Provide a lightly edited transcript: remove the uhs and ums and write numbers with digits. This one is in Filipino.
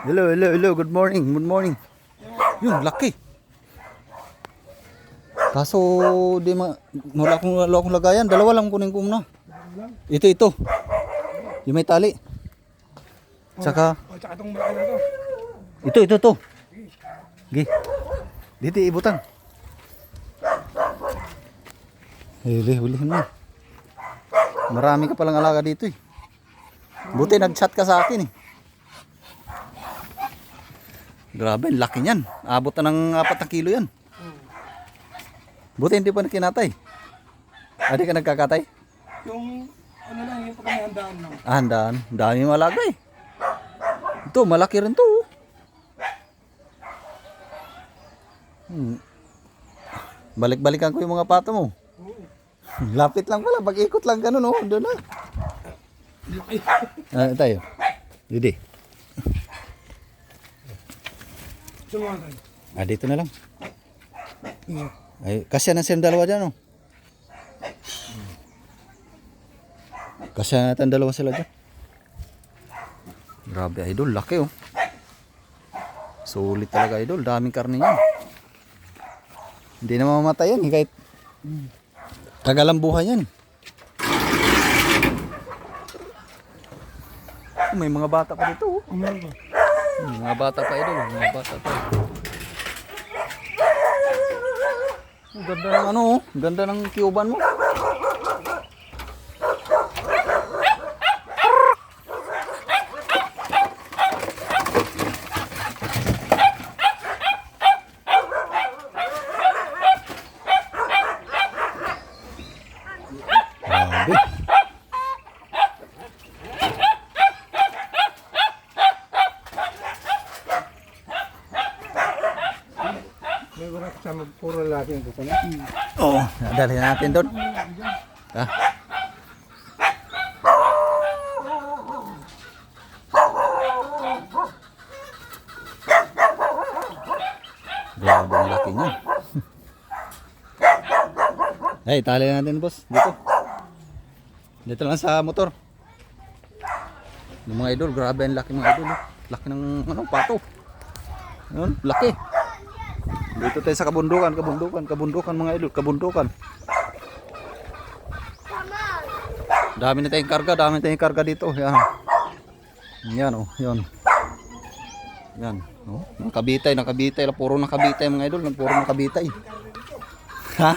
Hello, hello, hello. Good morning, good morning. Yun, laki. Kaso, di wala akong lagayan. Dalawa lang kunin ko muna. Ito. Yung may tali. Tsaka, Tsaka itong malaki na ito. to. Gi. Dito, ibutan. Hulihin mo. Marami ka palang alaga dito eh. Buti nag-chat ka sa akin eh. Grabe, laki niyan. Abot na ng 4 na kilo yan. Buti hindi pa nakinatay. Di ka nagkakatay? Yung ano lang, yung pagkahandaan lang. Handaan. Dami malaga eh. Ito, malaki rin to. Balik-balikan ko yung mga pato mo. Lapit lang pala. Pag-ikot lang ganun oh. Doon na. Tayo. Didi. Sumagal. Dito na lang. Ay, kasya na silang dalawa dyan oh. Kasya natin dalawa sila dyan. Grabe idol, laki oh. Sulit talaga idol, daming karne niyan. Hindi na mamamatay yan kahit tagalang buhay yan. May mga bata pa dito oh. Mga bata pa idol, mga bata pa. Ang ganda ng ano oh, ganda ng kiuban mo. Grabe. May wala kasama, puro lalaki yung kukunin. Oo, dalhin natin doon. Ha? Grabe ang laki niya. Ay, tali natin boss. Dito. Dito lang sa motor. Yung mga idol, grabe ang laki mga idol. Laki ng ano, pato. Yun, laki. Dito tayo sa kabundukan mga idol, kabundukan. Dami na tayong karga dito. Yan. Yan oh, yan. Yan, oh, nakabitay, puro nakabitay mga idol, puro nakabitay. Ha?